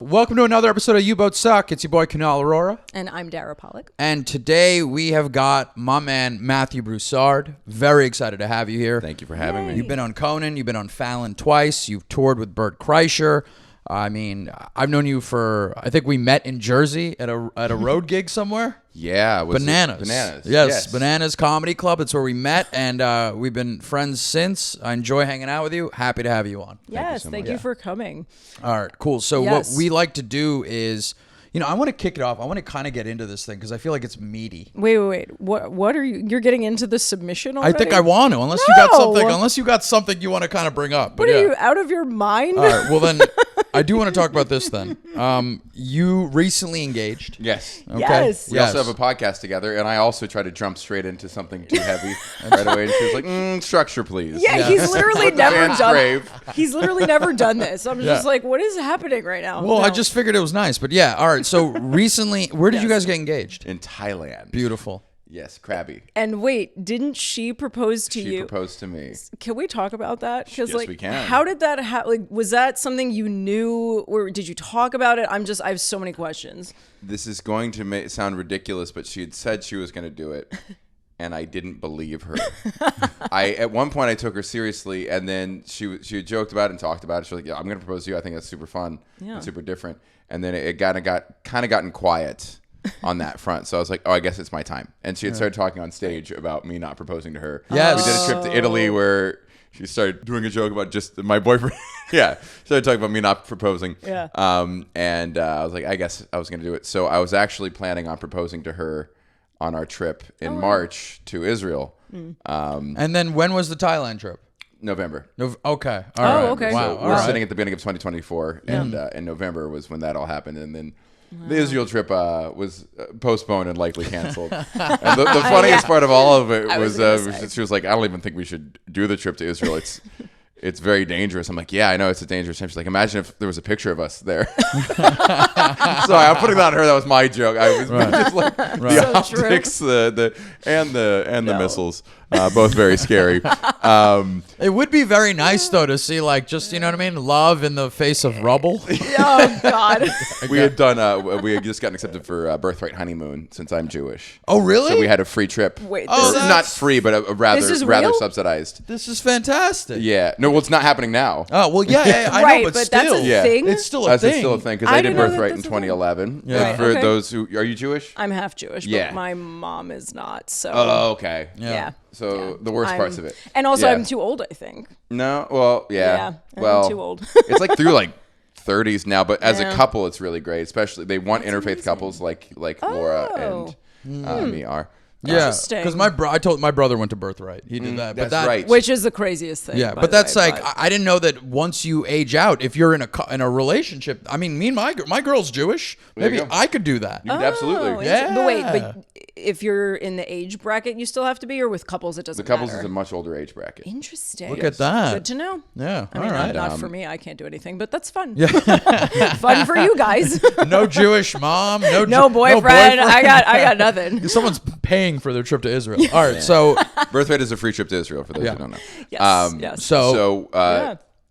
Welcome to another episode of You Both Suck. It's your boy Kunal Aurora. And I'm Dara Pollock. And today we have got my man Matthew Broussard. Very excited to have you here. Thank you for having me. You've been on Conan. You've been on Fallon twice. You've toured with Bert Kreischer. I mean, I've known you for, I think we met in Jersey at a road gig somewhere. Yeah. Bananas. Bananas. Yes, Bananas Comedy Club. That's where we met, and we've been friends since. I enjoy hanging out with you. Happy to have you on. Yes, thank you for coming. All right, cool. So what we like to do is, I want to kick it off. I want to kind of get into this thing because I feel like it's meaty. Wait. What are you? You're getting into the submission already? I think I want to, unless you got something you want to kind of bring up. What are you, out of your mind? All right, well then, I do want to talk about this then. You recently engaged. Yes. Okay. Yes. We also have a podcast together, and I also tried to jump straight into something too heavy right away. And she was like, structure, please. Yeah, he's literally never done. Brave. He's literally never done this. I'm just like, what is happening right now? Well, I just figured it was nice, but yeah. All right. So recently, where did you guys get engaged? In Thailand. Beautiful. Yes, crabby. And wait, didn't she propose to you? She proposed to me. Can we talk about that? Because Yes, we can. How did that happen? Like, was that something you knew, or did you talk about it? I have so many questions. This is going to sound ridiculous, but she had said she was going to do it, and I didn't believe her. At one point I took her seriously, and then she had joked about it and talked about it. She was like, "Yeah, I'm going to propose to you. I think that's super fun and super different." And then it kind of gotten quiet on that front. So I was like, oh, I guess it's my time. And she had started talking on stage about me not proposing to her. Yes. We did a trip to Italy where she started doing a joke about just my boyfriend. Yeah. Started talking about me not proposing. Yeah. And I was like, I guess I was going to do it. So I was actually planning on proposing to her on our trip in March to Israel. And then when was the Thailand trip? November. Okay. All right. Okay. Wow. So we're sitting at the beginning of 2024, and in November was when that all happened, and then the Israel trip was postponed and likely canceled. And the funniest part of all of it was she was like, "I don't even think we should do the trip to Israel. It's very dangerous." I'm like, "Yeah, I know it's a dangerous trip." She's like, "Imagine if there was a picture of us there." So I'm putting that on her. That was my joke. I was just like the optics, the missiles, both very scary. It would be very nice though to see, like, just, you know what I mean, love in the face of rubble. Oh God. We had done. We had just gotten accepted for birthright honeymoon since I'm Jewish. Oh really? So we had a free trip. Wait, Not free, but a rather real? subsidized. This is fantastic. Yeah. No, well, it's not happening now. Oh well, yeah, I Right, know, but but still, that's a thing? It's still a That's thing. still a thing because I I did didn't know that birthright in that's a thing. 2011. Yeah. Right, For okay. those who are you Jewish? I'm half Jewish, Yeah. but my mom is not. So Oh, okay. yeah. So the worst parts of it. And also, Yeah. I'm too old, I think. No, well, yeah. Well, I'm too old. It's like through like 30s now, but as a Yeah. couple, it's really great. Especially they want interfaith couples like Laura and me are. Yeah, Interesting. because I told my brother went to birthright. He did that. That's but right. Which is the craziest thing. Yeah, by but the that's way, like but- I didn't know that once you age out, if you're in a relationship. I mean, me and my girl's Jewish. There you Maybe go. I could do that. You could absolutely. Yeah. But wait, but if you're in the age bracket, you still have to be, or with couples, it doesn't The couples matter? is a much older age bracket. Interesting. Look at that. Good to know. Yeah. I mean, all right. not for me. I can't do anything, but that's fun. Yeah. Fun for you guys. No Jewish mom. No boyfriend. I got nothing. Someone's paying for their trip to Israel. All right. So Birthright is a free trip to Israel for those who don't know. Yes. Yes. So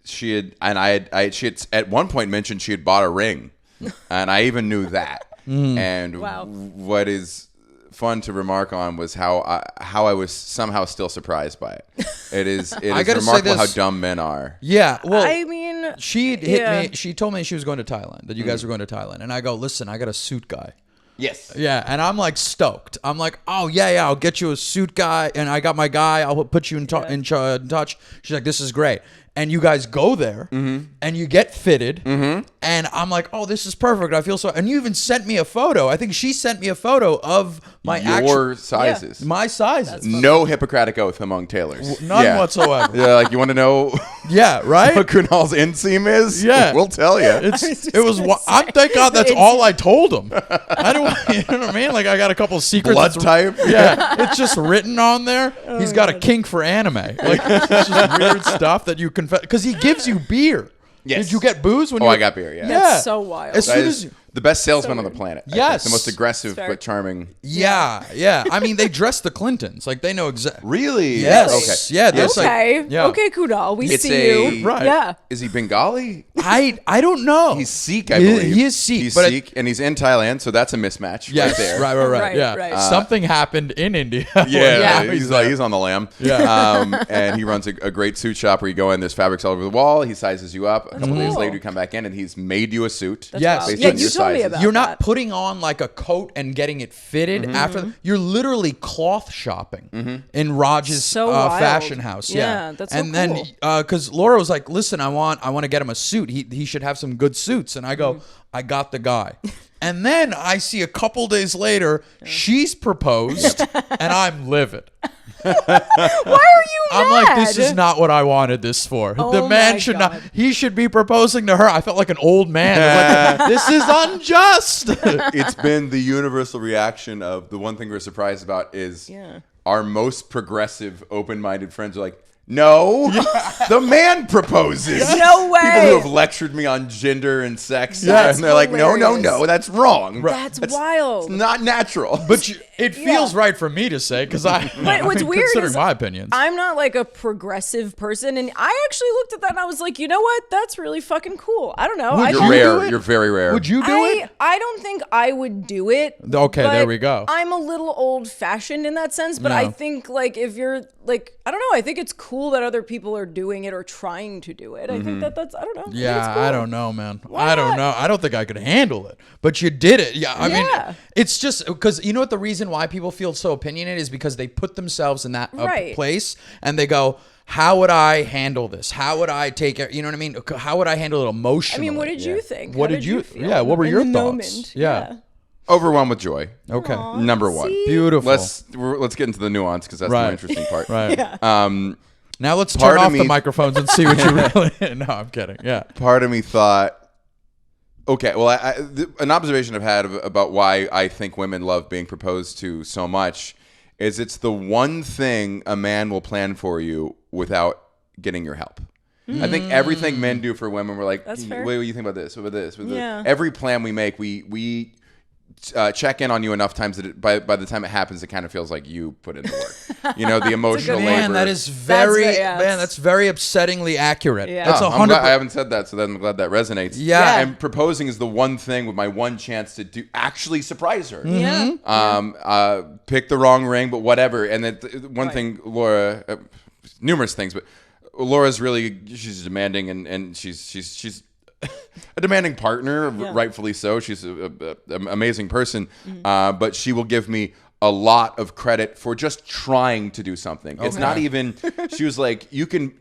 she had, and she had at one point mentioned she had bought a ring, and I even knew that. And Wow. what is fun to remark on was how I was somehow still surprised by it. It is I gotta say remarkable how this. dumb men are. yeah. Well, I mean, she hit yeah. me. She told me she was going to Thailand. That you guys were going to Thailand, and I go, listen, I got a suit guy. Yes. Yeah, and I'm like stoked. I'm like, oh yeah, I'll get you a suit guy, and I got my guy. I'll put you in touch. She's like, this is great. And you guys go there, and you get fitted, and I'm like, oh, this is perfect. I feel so. And you even sent me a photo. I think she sent me a photo of my Your sizes. my sizes. No Hippocratic oath among tailors. None whatsoever. Yeah, like you want to know Yeah, right. what Kunal's inseam is? Yeah. We'll tell you. Thank God that's all I told him. I don't, you know what I mean? Like I got a couple secrets. Blood type? Yeah, it's just written on there. He's got a kink for anime. Like it's just weird stuff that you confess because he gives you beer. Yes. Did you get booze when Oh, you? I got beer, yeah. That's so wild. As That soon is as the best salesman So on the weird. planet. I think. Yes. The most aggressive Fair. but charming. yeah. I mean, they dress the Clintons. Like they know exactly. Really? Yes. Okay. Yeah. There's Okay. like, yeah. Okay, Kunal. We It's see a- you. Right. Yeah. Is he Bengali? I don't know. He's Sikh, I believe. He is Sikh. He's but Sikh, and he's in Thailand, so that's a mismatch yes, right there. Right. Yeah. Right. Something happened in India. Yeah, Yeah. he's on the lamb. Yeah. And he runs a great suit shop where you go in, there's fabrics all over the wall, he sizes you up. A couple days cool. later, you come back in, and he's made you a suit. Yes. wild. based Yeah, on you your told me sizes. about You're that. not putting on like a coat and getting it fitted after. You're literally cloth shopping in Raj's So wild. fashion house. Yeah, that's so and then cool. because Laura was like, "Listen, I want to get him a suit. He should have some good suits." And I go, "I got the guy." And then I see a couple days later, she's proposed, and I'm livid. Why are you mad? I'm like, this is not what I wanted this for. Oh the man my should God. not. He should be proposing to her. I felt like an old man. I was like, this is unjust. It's been the universal reaction of the one thing we're surprised about is our most progressive, open-minded friends are like, no, the man proposes. No way. People who have lectured me on gender and sex, That's and they're like, no, hilarious. that's wrong. That's wild. It's not natural. But it feels right for me to say because But what's weird considering is my opinions. I'm not like a progressive person, and I actually looked at that and I was like, you know what? That's really fucking cool. I don't know. I You're think- rare. You're very rare. Would you do it? I don't think I would do it. Okay, there but we go. I'm a little old-fashioned in that sense, but No. I think like if you're like, I don't know. I think it's cool that other people are doing it or trying to do it. I think that's I don't know. I think it's Yeah, cool. I don't know, man. Why I don't not? know. I don't think I could handle it. But you did it. Yeah, I Yeah. mean, it's just because you know what the reason why people feel so opinionated is because they put themselves in that Right. place and they go, how would I handle this? How would I take it? You know what I mean? How would I handle it I emotionally? mean, what did you think? What How did you? feel Yeah, what were in your the thoughts? moment? Yeah. Overwhelmed with joy. Okay. Number one. See? Beautiful. Let's get into the nuance because that's the Right. more interesting part. Right. Now let's Part turn of off the me- microphones and see what you really. No, I'm kidding. Yeah. Part of me thought, okay, well, an observation I've had about why I think women love being proposed to so much is it's the one thing a man will plan for you without getting your help. I think everything men do for women, we're like, That's fair. what do you think about this? What about this? Yeah. Every plan we make, we check in on you enough times that by the time it happens, it kind of feels like you put in the work. You know, the emotional labor. Man, that is very yeah, that's very upsettingly accurate. Yeah. That's Oh, I'm 100. glad- I haven't said that, so then I'm glad that resonates. Yeah. And proposing is the one thing with my one chance to actually surprise her. Yeah. Pick the wrong ring, but whatever. And then one Right. thing, Laura, numerous things, but Laura's really, she's demanding and she's a demanding partner, rightfully so. She's an amazing person, but she will give me a lot of credit for just trying to do something. It's not even, she was like, you can,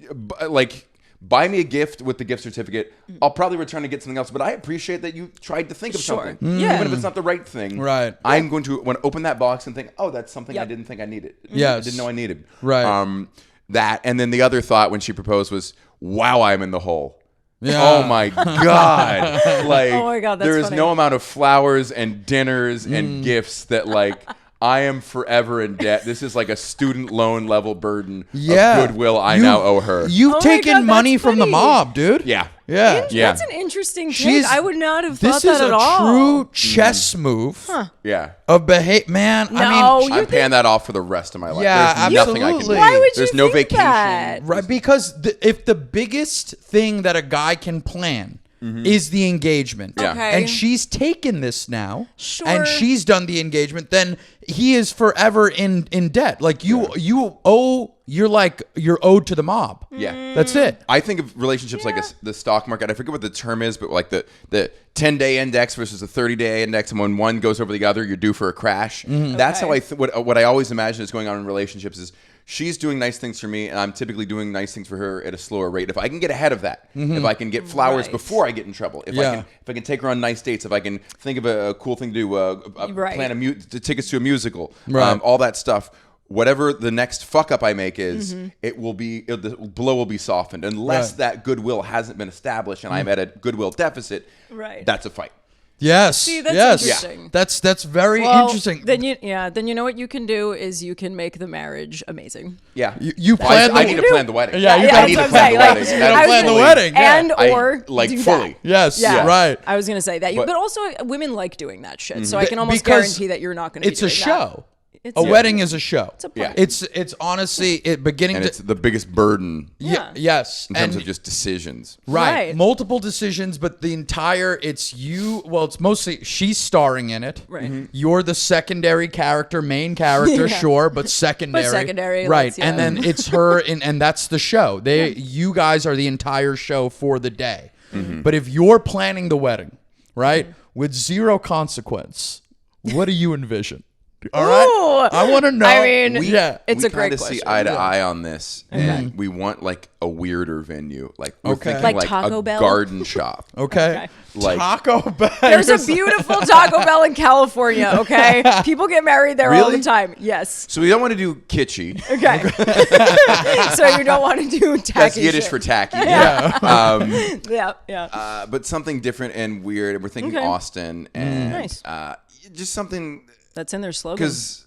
buy me a gift with the gift certificate. I'll probably return to get something else, but I appreciate that you tried to think of Sure. something. Yeah. Even if it's not the right thing. Right. I'm going to want to open that box and think, oh, that's something I Yep. didn't think I needed. Yes. I didn't know I needed. Right. That. And then the other thought when she proposed was, wow, I'm in the hole. Yeah. Oh my God. Like, Oh my God, that's there is funny. no amount of flowers and dinners and gifts that like, I am forever in debt. This is like a student loan level burden Yeah. of goodwill I now owe her. You've Oh my taken God, money that's from the funny. mob, dude. Yeah. Yeah. Yeah. That's an interesting take. She's- I would not have This thought is that a at all. true chess move Yeah. of behavior. Man, No, I mean, you I'm paying that off for the rest of my life. Yeah, There's nothing I can absolutely. do. Why would There's you no think vacation. that? right? Because if the biggest thing that a guy can plan is the engagement, Yeah. Okay. and she's taken this now, Sure. and she's done the engagement, then he is forever in debt. Like you owe. You're owed to the mob. Yeah. That's it. I think of relationships like the stock market. I forget what the term is, but like the 10-day index versus a 30-day index, and when one goes over the other, you're due for a crash. That's how what I always imagine is going on in relationships is she's doing nice things for me, and I'm typically doing nice things for her at a slower rate. If I can get ahead of that, if I can get flowers Right. before I get in trouble, if I can take her on nice dates, if I can think of a cool thing to do, Right. plan tickets to a musical, Right. all that stuff. Whatever the next fuck up I make is, the blow will be softened unless Right. that goodwill hasn't been established and I'm at a goodwill deficit. Right. That's a fight. Yes. See, that's yes. interesting. That's very Well, interesting. Then you know what you can do is you can make the marriage amazing. Yeah. You Well, plan I the need to plan the wedding. Yeah, you Yeah, gotta I need to that's plan the what I'm wedding. saying. You gotta I was plan the gonna- wedding. Yeah. And I- or like do fully. that. Yes. Yeah. Right. I was gonna say that, But- but also women like doing that shit. So I Th- can almost because guarantee that you're not going to. It's a show. It's A wedding is a show. It's a party. It's honestly it beginning And to it's the biggest burden yes in terms and of just decisions. right. Multiple decisions, but the entire it's mostly she's starring in it. Right. Mhm. You're the secondary character, main character, sure, but secondary. But secondary, right? let's- yeah. And then it's her, and that's the show. You guys are the entire show for the day. But if you're planning the wedding, right, with zero consequence, what do you envision? All right, I want to know. I mean, it's we a great kind of see question. eye to eye on this, and we want like a weirder venue. Like we're Okay. thinking Like like Taco a Bell? garden shop. Okay. Like- Taco Bell. There's a beautiful Taco Bell in California, okay? People get married there all the Really? time. Yes. So we don't want to do kitschy. Okay. So you don't want to do tacky That's Yiddish shit. for tacky. Yeah. But something different and weird. We're thinking Okay. Austin and Nice. just something That's in their slogan. because.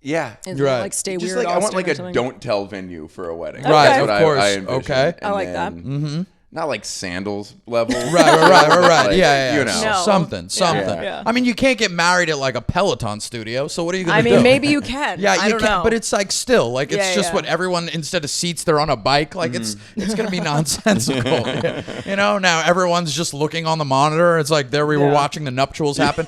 Yeah. Isn't You're it right. like stay Just weird like I want Austin like or a something? don't tell venue for a wedding. Right, That's of what course. I envision. Okay. And like that. then- Not like sandals level. Right. Like, Yeah. You know. No. Something. Yeah. I mean, you can't get married at like a Peloton studio. So what are you gonna I do? mean, maybe you can. Yeah, I you don't can, know. but it's like still like it's Yeah, just yeah. what everyone instead of seats they're on a bike. Like it's gonna be nonsensical. You know, now everyone's just looking on the monitor. It's like there we were Yeah. watching the nuptials happen.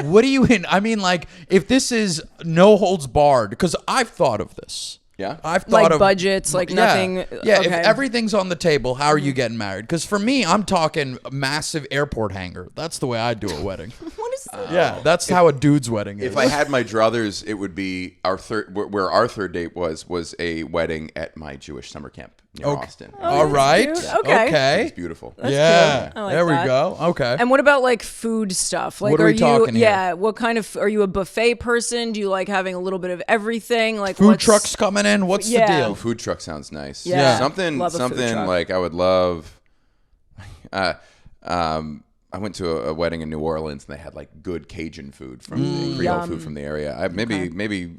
What do you? I mean, like if this is no holds barred, because I've thought of this. Yeah. I've thought Like of budgets, like nothing. Yeah, if okay. everything's on the table, how are you getting married? Because for me, I'm talking a massive airport hangar. That's the way I do a wedding. What is that? Yeah, that's how a dude's wedding is. If I had my druthers, it would be our third. Where our third date was a wedding at my Jewish summer camp near Austin. All right. cute. Okay. It's beautiful. Yeah. I like there that. we go. Okay. And what about like food stuff? Like, What are we you? talking here? Yeah. What kind of? Are you a buffet person? Do you like having a little bit of everything? Like Food what's- trucks coming in. What's Yeah. the deal? A food truck sounds nice. Yeah. Something Love a food truck. like I would love. I went to a wedding in New Orleans and they had like good Cajun food from the Creole food from the area. Maybe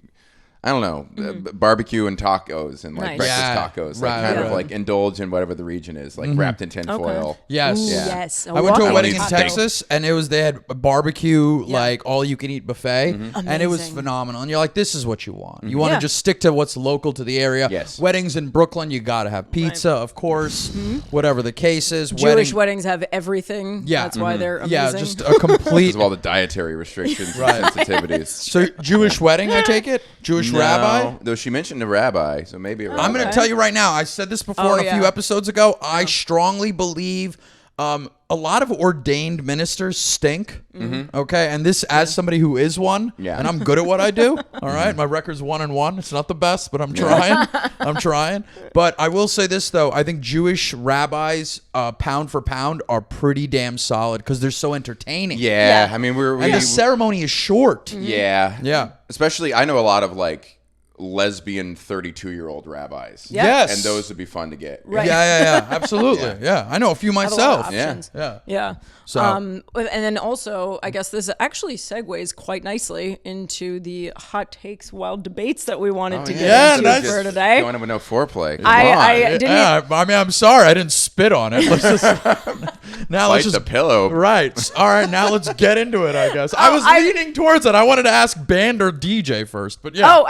I don't know, barbecue and tacos and like Nice. breakfast Yeah. tacos, Right, like kind right. of like indulge in whatever the region is, like wrapped in tinfoil. Yes. Ooh, Yeah. yes. I went to a walk wedding in taco. Texas, and they had a barbecue, like all you can eat buffet, and it was Amazing. phenomenal. And you're like, this is what you want. You want to Yeah. just stick to what's local to the area. Yes. Weddings in Brooklyn, you got to have pizza, of course, whatever the case is. Jewish weddings have everything. Yeah. That's why they're amazing. Yeah, just a complete. Because of all the dietary restrictions and sensitivities. So Jewish wedding, I take it. Jewish rabbi. Though she mentioned a rabbi, so maybe a rabbi. I'm going to tell you right now. I said this before Oh, a few yeah. episodes ago. I strongly believe a lot of ordained ministers stink. Okay, and this as somebody who is one, Yeah. and I'm good at what I do. All right, my record's 1-1. It's not the best, but I'm trying. I'm trying. But I will say this though: I think Jewish rabbis, pound for pound, are pretty damn solid because they're so entertaining. Yeah, Yeah. I mean and the ceremony is short. Yeah. Yeah. Especially, I know a lot of like lesbian 32-year-old rabbis. Yeah. Yes. And those would be fun to get. Right. Yeah, absolutely. Yeah. I know a few Have a lot of myself. options. Yeah. Yeah. So- and then also, I guess this actually segues quite nicely into the hot takes, wild debates that we wanted to get yeah, into that's- for today. Going with no foreplay. Come I on. didn't. Yeah, I mean, I'm sorry, I didn't spit on it. Let's just now Bite let's just the pillow. Right. All right, now let's get into it. I guess I was leaning towards it. I wanted to ask band or DJ first, but yeah.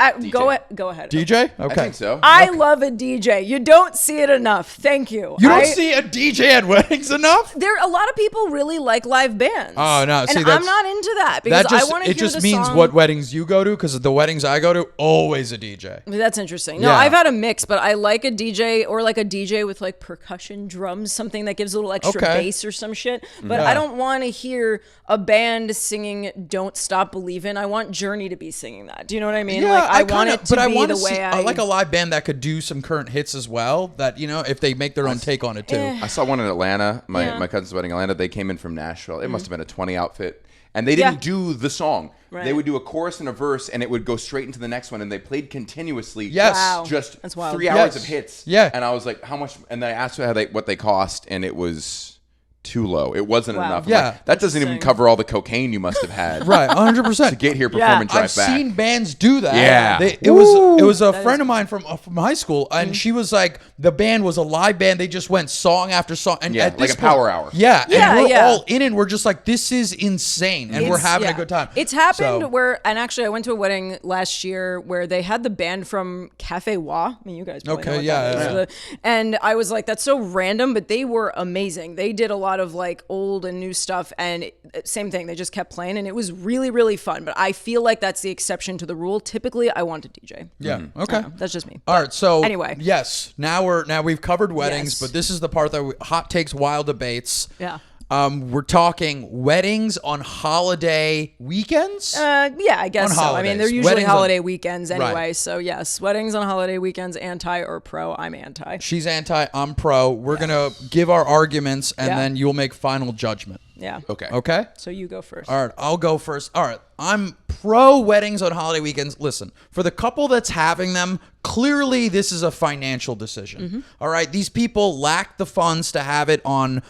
Go ahead. DJ. Okay. I think so. I love a DJ. You don't see it enough. Thank you. You don't see a DJ at weddings enough. There, a lot of people really like live bands. Oh, no, see, and that's- I'm not into that because That just I want to it hear just the means song. what weddings you go to, because the weddings I go to, always a DJ. That's interesting. No, Yeah. I've had a mix, but I like a DJ or like a DJ with like percussion drums, something that gives a little extra Okay. bass or some shit. But Yeah. I don't want to hear a band singing "Don't Stop Believin'." I want Journey to be singing that. Do you know what I mean? Yeah, like I want kinda, it to but be I want the to way see. I like a live band that could do some current hits as well. That if they make their own take on it too. I saw one in Atlanta. My cousin's wedding in Atlanta. They came in from Nashville. It must have been a 20 outfit. And they didn't do the song. Right. They would do a chorus and a verse, and it would go straight into the next one. And they played continuously. Yes. Wow. Just That's wild. 3 hours Yes. of hits. Yeah. And I was like, how much? And I asked what they cost, and it was too low. It wasn't enough. I'm Yeah. like, that doesn't even cover all the cocaine you must have had. Right, 100%. To get here, perform and drive I've back. seen bands do that. Yeah. It was a friend of mine from high school, and she was like, the band was a live band. They just went song after song. And Yeah, at this like a power hour. Yeah, Yeah, and we're yeah. all in it. We're just like, this is insane, and we're having a good time. It's happened So- where, and actually, I went to a wedding last year where they had the band from Cafe Wa. I mean, you guys probably know what that is. And I was like, that's so random, but they were amazing. They did a lot of like old and new stuff, and same thing. They just kept playing, and it was really, really fun. But I feel like that's the exception to the rule. Typically, I want to DJ. Yeah. Okay. That's just me. All right. So anyway, yes. Now we've covered weddings, Yes. but this is the part that hot takes, wild debates. Yeah. We're talking weddings on holiday weekends. Yeah, I guess On so. I mean, they're holidays. usually Weddings on- holiday weekends anyway. Right. So yes, weddings on holiday weekends, anti or pro. I'm anti. She's anti. I'm pro. We're gonna give our arguments, and Yeah. then you'll make final judgment. Yeah. Okay. Okay. So you go first. All right, I'll go first. All right, I'm pro weddings on holiday weekends. Listen, for the couple that's having them, clearly this is a financial decision. All right, these people lack the funds to have it on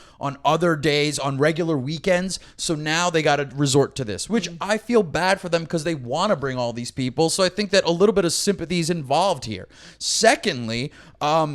other days, on regular weekends. So now they got to resort to this, which I feel bad for them because they want to bring all these people. So I think that a little bit of sympathy is involved here. Secondly,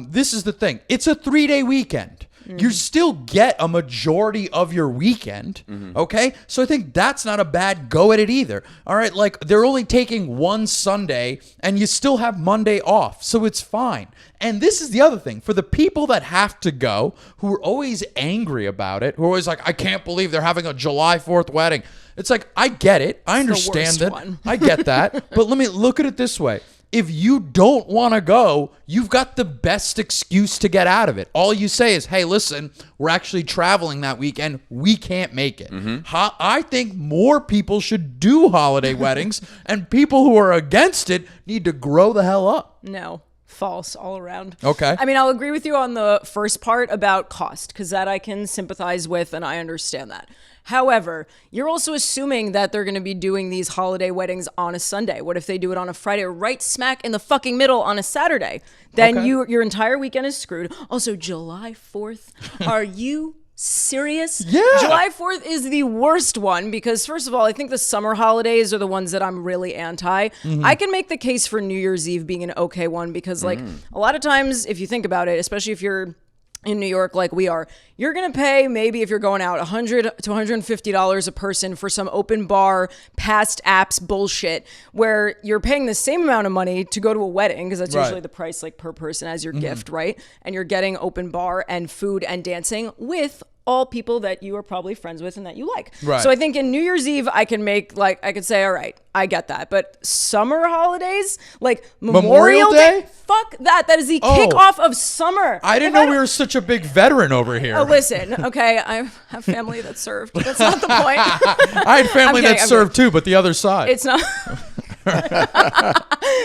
this is the thing. It's a 3-day weekend. You still get a majority of your weekend, okay? So I think that's not a bad go at it either. All right, like they're only taking one Sunday and you still have Monday off, so it's fine. And this is the other thing. For the people that have to go, who are always angry about it, who are always like, I can't believe they're having a July 4th wedding. It's like, I get it. I understand it. one. I get that. But let me look at it this way. If you don't want to go, you've got the best excuse to get out of it. All you say is, hey, listen, we're actually traveling that weekend. We can't make it. I think more people should do holiday weddings, and people who are against it need to grow the hell up. No. False all around. Okay. I mean, I'll agree with you on the first part about cost, because that I can sympathize with and I understand that. However, you're also assuming that they're going to be doing these holiday weddings on a Sunday. What if they do it on a Friday or right smack in the fucking middle on a Saturday? Then Okay. your entire weekend is screwed. Also, July 4th. Are you serious? Yeah. July 4th is the worst one because, first of all, I think the summer holidays are the ones that I'm really anti. I can make the case for New Year's Eve being an okay one because, like, a lot of times, if you think about it, especially if you're in New York like we are, you're going to pay, maybe if you're going out, $100 to $150 a person for some open bar, past apps bullshit, where you're paying the same amount of money to go to a wedding, because that's Right. usually the price like per person as your gift, right? And you're getting open bar and food and dancing with all people that you are probably friends with and that you like. Right. So I think in New Year's Eve, I could say, all right, I get that. But summer holidays, like Memorial Day, fuck that. That is the kickoff of summer. I didn't know we were such a big veteran over here. Oh, listen, okay, I have family that served. That's not the point. I had family kidding, that I'm served too, but the other side. It's not.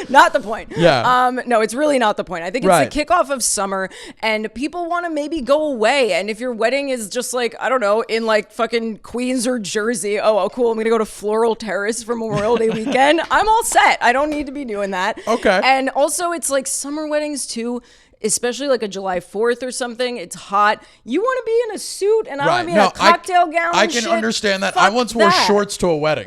Not the point. Yeah. No, it's really not the point. I think it's Right. the kickoff of summer and people want to maybe go away. And if your wedding is just like, I don't know, in like fucking Queens or Jersey, oh, cool, I'm going to go to Floral Terrace for Memorial Day weekend. I'm all set. I don't need to be doing that. Okay. And also it's like summer weddings too, especially like a July 4th or something. It's hot. You want to be in a suit and I want to be in a cocktail gown. I and can shit. understand that. Fuck I once wore that. shorts to a wedding.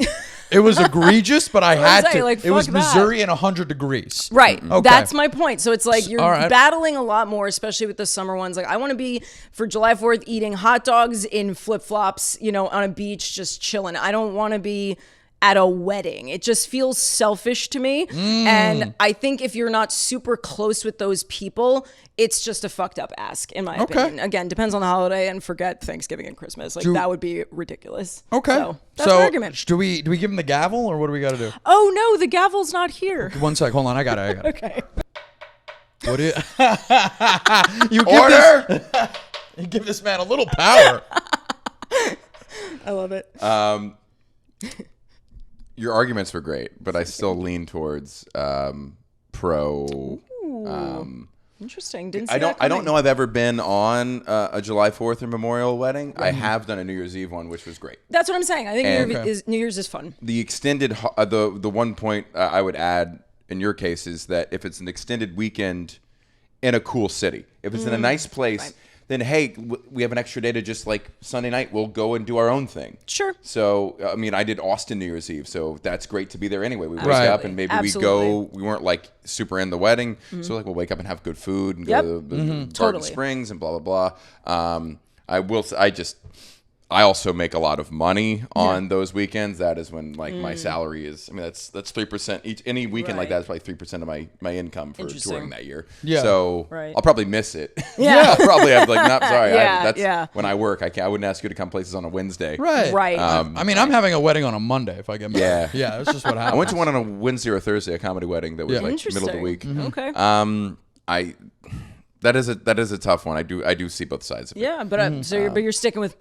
It was egregious, but I had saying, to. like, It was fuck that. Missouri and 100 degrees. Right. Okay. That's my point. So it's like you're All right. battling a lot more, especially with the summer ones. Like I want to be for July 4th eating hot dogs in flip-flops, on a beach, just chilling. I don't want to be at a wedding. It just feels selfish to me. And I think if you're not super close with those people, it's just a fucked up ask, in my opinion. Again, depends on the holiday and forget Thanksgiving and Christmas. Like that would be ridiculous. Okay. So that's my argument. Do we give him the gavel or what do we got to do? Oh no, the gavel's not here. One sec. Hold on. I got it. Okay. What do you? You Order! You give this man a little power. I love it. Your arguments were great, but I still lean towards pro. Interesting. Didn't see I that don't coming. know I've ever been on a July 4th or Memorial wedding. I have done a New Year's Eve one, which was great. That's what I'm saying. I think And- New Year's is fun. The extended, the one point I would add in your case is that if it's an extended weekend in a cool city, if it's in a nice place, Right. then hey, we have an extra day to just like Sunday night, we'll go and do our own thing. Sure. So, I mean, I did Austin New Year's Eve, so that's great to be there anyway. We wake Right. up and maybe we go, we weren't like super in the wedding, so like we'll wake up and have good food and go to the Garden Springs and blah, blah, blah. I also make a lot of money on those weekends. That is when like my salary is. I mean, that's 3% each. Any weekend like that is probably 3% of my income for touring that year. Yeah. So I'll probably miss it. Yeah. I'll probably have like, not sorry. Yeah, when I work. I wouldn't ask you to come places on a Wednesday. Right. Right. I mean, I'm having a wedding on a Monday if I get married. Yeah. That's just what happens. I went to one on a Wednesday or Thursday, a comedy wedding that was like middle of the week. Okay. That is a tough one. I do see both sides of it. Yeah, but but you're sticking with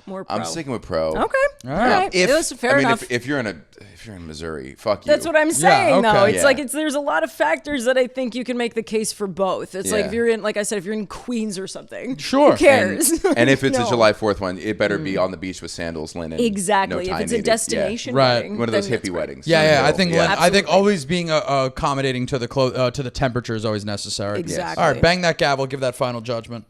more pro. I'm sticking with pro. Okay. All right. If, it was fair enough. If you're in Missouri, fuck you. That's what I'm saying, though. okay. It's like there's a lot of factors that I think you can make the case for both. It's like if you're in, like I said, if you're in Queens or something, sure. Who cares? And if it's a July 4th one, it better be on the beach with sandals, linen. Exactly. No if it's needed. a destination Right. wedding, One of those then that's hippie great. weddings. Yeah. I think Absolutely. I think always being accommodating to the temperature is always necessary. Exactly. All right, bang that gavel. Give that final judgment.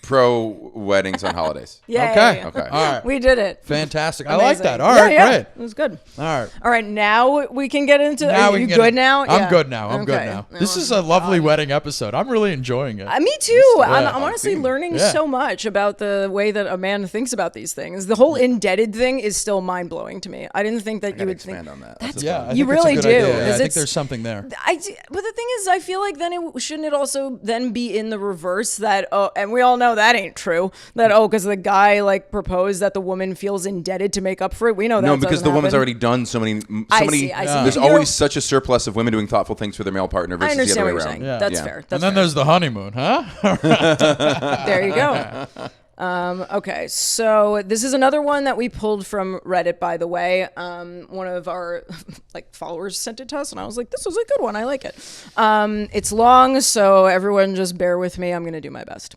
Pro weddings on holidays. Yeah. Okay. Yeah. Okay. All right. We did it. Fantastic. I like Amazing. that. All right, Yeah. great. It was good. All right. All right, now we can get into. Now Are we you can good now? I'm Yeah. good now. I'm good Okay. now. This is a lovely wedding episode. I'm really enjoying it. Me too. Yeah. I'm honestly learning Yeah. so much about the way that a man thinks about these things. The whole indebted thing is still mind blowing to me. I didn't think that you would expand think. on that. I You think it's a really good do, idea. Yeah, 'cause I think it's- there's something there. But the thing is, I feel like then shouldn't it also then be in the reverse that and we all know that ain't true. That because the guy like proposed that the woman feels indebted to make up for it. We know that. No, because the woman's happen. already done so many. I see. There's You're- always such a surplus of women doing thoughtful things for their male partner I versus the understand other what way you're around. saying. Yeah. That's Yeah. fair. And That's then fair. there's the honeymoon, huh? There you go. Okay, so this is another one that we pulled from Reddit, by the way. One of our followers sent it to us, and I was like, this was a good one. I like it. It's long, so everyone just bear with me. I'm going to do my best.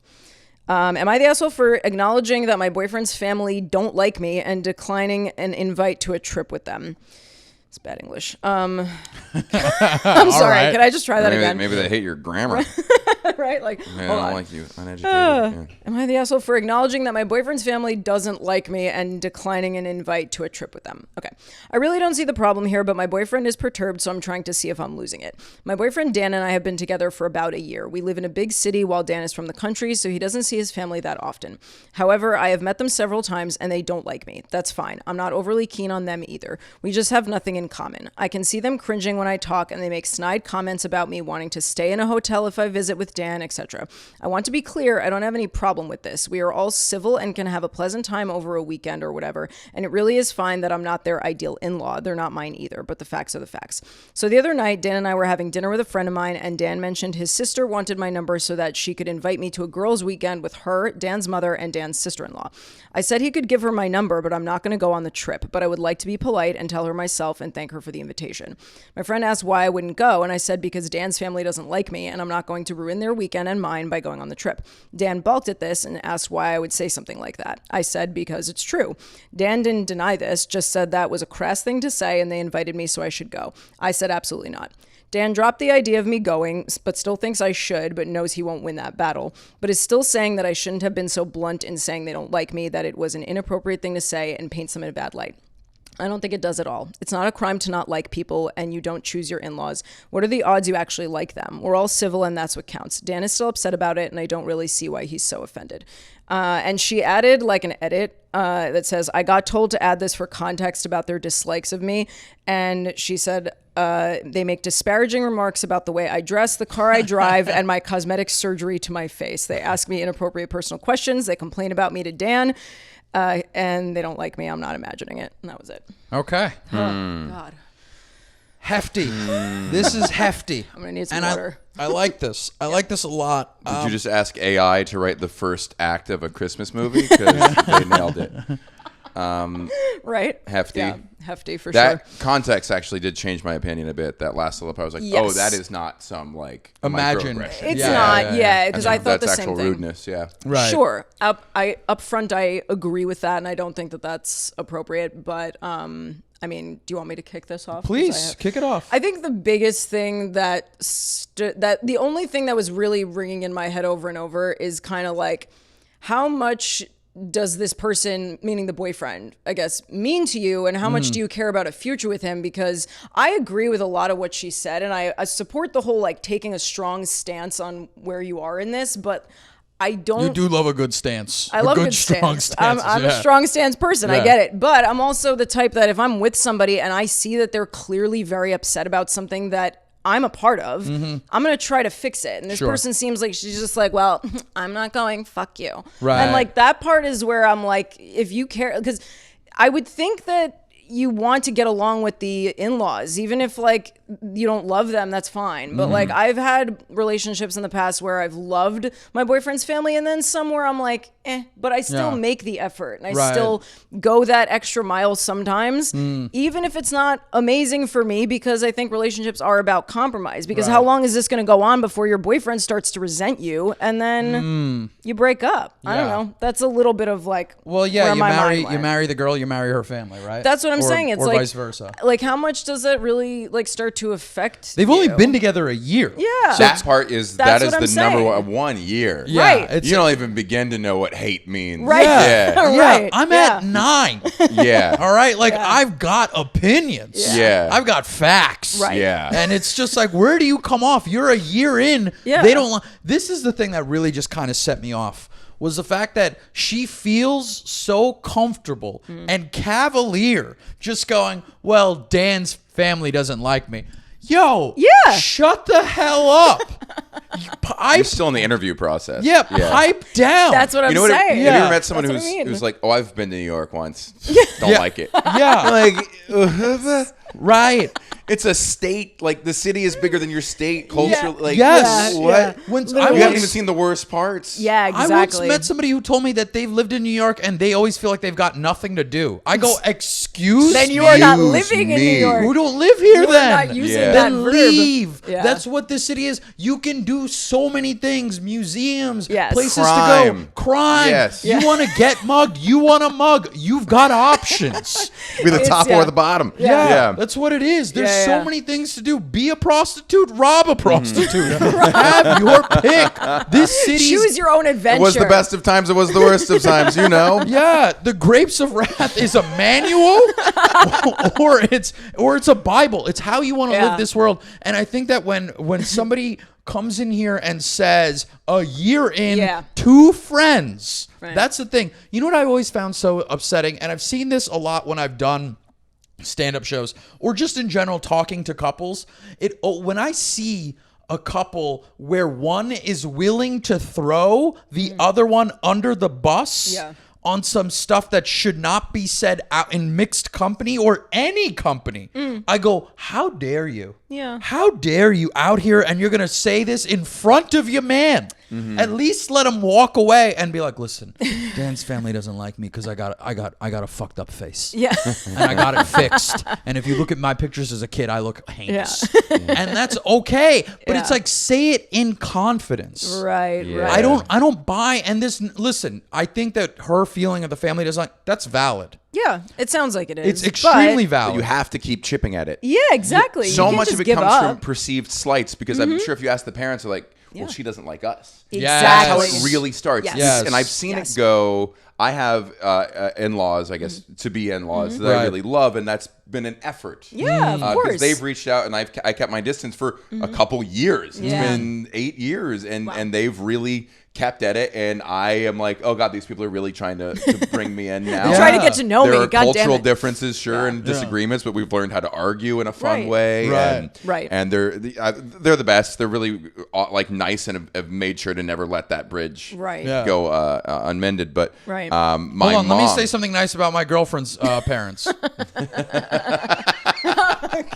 Am I the asshole for acknowledging that my boyfriend's family don't like me and declining an invite to a trip with them? It's bad English. I'm sorry. right. Can I just try that again? Maybe they hate your grammar. Right? Like, They hold don't on. like you. Uneducated. Yeah. Am I the asshole for acknowledging that my boyfriend's family doesn't like me and declining an invite to a trip with them? Okay. I really don't see the problem here, but my boyfriend is perturbed, so I'm trying to see if I'm losing it. My boyfriend Dan and I have been together for about a year. We live in a big city while Dan is from the country, so he doesn't see his family that often. However, I have met them several times and they don't like me. That's fine. I'm not overly keen on them either. We just have nothing in common. I can see them cringing when I talk and they make snide comments about me wanting to stay in a hotel if I visit with Dan, etc. I want to be clear, I don't have any problem with this. We are all civil and can have a pleasant time over a weekend or whatever, and it really is fine that I'm not their ideal in-law. They're not mine either, but the facts are the facts. So the other night, Dan and I were having dinner with a friend of mine, and Dan mentioned his sister wanted my number so that she could invite me to a girls' weekend with her, Dan's mother, and Dan's sister-in-law. I said he could give her my number, but I'm not going to go on the trip, but I would like to be polite and tell her myself and thank her for the invitation. My friend asked why I wouldn't go, and I said because Dan's family doesn't like me, and I'm not going to ruin their weekend and mine by going on the trip. Dan balked at this and asked why I would say something like that. I said because it's true. Dan didn't deny this, just said that was a crass thing to say and they invited me so I should go. I said absolutely not. Dan dropped the idea of me going, but still thinks I should, but knows he won't win that battle, but is still saying that I shouldn't have been so blunt in saying they don't like me, that it was an inappropriate thing to say and paints them in a bad light. I don't think it does at all. It's not a crime to not like people, and you don't choose your in-laws. What are the odds you actually like them? We're all civil, and that's what counts. Dan is still upset about it, and I don't really see why he's so offended. And she added like an edit that says, I got told to add this for context about their dislikes of me. And she said, they make disparaging remarks about the way I dress, the car I drive, and my cosmetic surgery to my face. They ask me inappropriate personal questions. They complain about me to Dan. And they don't like me. I'm not imagining it. And that was it. Okay. Oh, God. Hefty. This is hefty. I'm going to need some and water. I like this. I like this a lot. Did you just ask AI to write the first act of a Christmas movie? Because they nailed it. Right? Hefty. Yeah, hefty for That sure. context actually did change my opinion a bit. That last little part, I was like, Yes. oh, that is not some like Imagine. microaggression. It's Yeah, not, yeah. because I thought the that's same actual thing. rudeness. Yeah. Right. Sure. Up front, I agree with that, and I don't think that that's appropriate. But I mean, do you want me to kick this off? Please kick it off. I think the biggest thing that the only thing that was really ringing in my head over and over is kind of like, how much does this person, meaning the boyfriend, I guess, mean to you, and how much do you care about a future with him? Because I agree with a lot of what she said, and I support the whole like taking a strong stance on where you are in this, but I don't. You do love a good stance. I love a good strong stance. I'm a strong stance person. I get it. But I'm also the type that if I'm with somebody and I see that they're clearly very upset about something that I'm a part of, I'm going to try to fix it. And this person seems like she's just like, well, I'm not going, fuck you. Right. And like that part is where I'm like, if you care, because I would think that you want to get along with the in-laws, even if like you don't love them, that's fine. But like I've had relationships in the past where I've loved my boyfriend's family, and then somewhere I'm like, but I still make the effort, and I still go that extra mile sometimes, even if it's not amazing for me, because I think relationships are about compromise. Because how long is this going to go on before your boyfriend starts to resent you, and then you break up? I don't know. That's a little bit of like, well, yeah, you marry the girl, you marry her family, right? That's what I'm saying. It's or like vice versa. Like, how much does that really like start to affect? They've only been together a year. Yeah, so that part is that's the saying. number one year. Yeah, right. You don't even begin to know what hate means. Right. Yeah. Right. I'm at 9. Yeah. All right. Like I've got opinions. Yeah. I've got facts. Right. Yeah. And it's just like, where do you come off? You're a year in. Yeah. They don't. This is the thing that really just kind of set me off. Was the fact that she feels so comfortable and cavalier just going, well, Dan's family doesn't like me. Yo, shut the hell up. You're still in the interview process. Yeah, pipe down. That's what I'm Have saying. you ever met someone That's who's like, oh, I've been to New York once. Don't like it. Yeah. Like, right. It's a state. Like, the city is bigger than your state culturally. Yeah. Like, Yes. what? Yeah. When You haven't even seen the worst parts. Yeah, exactly. I once met somebody who told me that they've lived in New York and they always feel like they've got nothing to do. I go, excuse Then you me? are not living in New York. Who don't live here You are then? not using Yeah. that Then verb. leave. Yeah. That's what this city is. You can do so many things. Museums, Yes. places to Crime. go. Crime. Yes. You want to get mugged. You want a mug. You've got options. Be the top yeah. or the bottom. Yeah, that's what it is. There's Yeah, so yeah. many things to do. Be a prostitute, rob a prostitute. Have your pick. This city Choose your own adventure. It was the best of times. It was the worst of times. You know. Yeah, the Grapes of Wrath is a manual, or it's a Bible. It's how you want to live this world. And I think that when somebody comes in here and says a year in, 2 friends, that's the thing. You know what I always found so upsetting, and I've seen this a lot when I've done stand-up shows or just in general talking to couples. When I see a couple where one is willing to throw the other one under the bus on some stuff that should not be said out in mixed company or any company, I go, how dare you? Yeah. How dare you out here and you're going to say this in front of your man? At least let him walk away and be like, listen, Dan's family doesn't like me because I got a fucked up face. Yeah. And I got it fixed. And if you look at my pictures as a kid, I look heinous. And that's okay. But it's like, say it in confidence. Right. Yeah. Right. I don't buy. And listen, I think that her feeling of the family doesn't like, that's valid. Yeah. It sounds like it is. It's extremely But valid. you have to keep chipping at it. Yeah. Exactly. You So can't much just of it give comes from up. perceived slights, because I'm sure if you ask the parents, they're like, well, she doesn't like us. Yes. That's how Exactly. it really starts. Yes. And I've seen Yes. it go. I have in-laws, I guess, to be in-laws that I really love, and that's been an effort. Yeah, of course. Because they've reached out, and I kept my distance for a couple years. Yeah. It's been 8 years, and they've really kept at it. And I am like, oh God, these people are really trying to bring me in now. Trying to get to know there me. are God damn cultural it. differences, sure, and disagreements, but we've learned how to argue in a fun Right. way. Right. And they're the best. They're really like nice and have made sure to never let that bridge Right. Yeah. go unmended. But Right. my Hold on, mom. let me say something nice about my girlfriend's parents.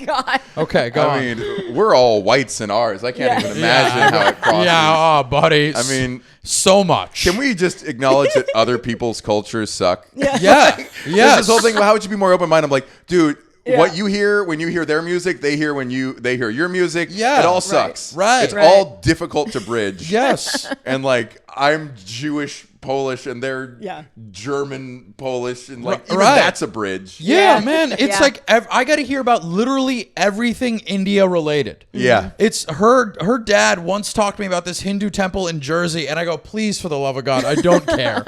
God. Okay, go on. I mean, we're all whites in ours. I can't even imagine how it crosses. Yeah, oh, buddy. I mean, so much. can we just acknowledge that other people's cultures suck? Yeah. There's Yes. this whole thing about how would you be more open-minded? I'm like, dude, Yeah. what you hear when you hear their music, they hear when they hear your music. Yeah. It all Right. sucks. Right. It's Right. all difficult to bridge. Yes. And like, I'm Jewish Polish and they're German Polish, and like even that's a bridge. Yeah, man. It's like I got to hear about literally everything India related. Yeah. It's her dad once talked to me about this Hindu temple in Jersey, and I go, please, for the love of God, I don't care.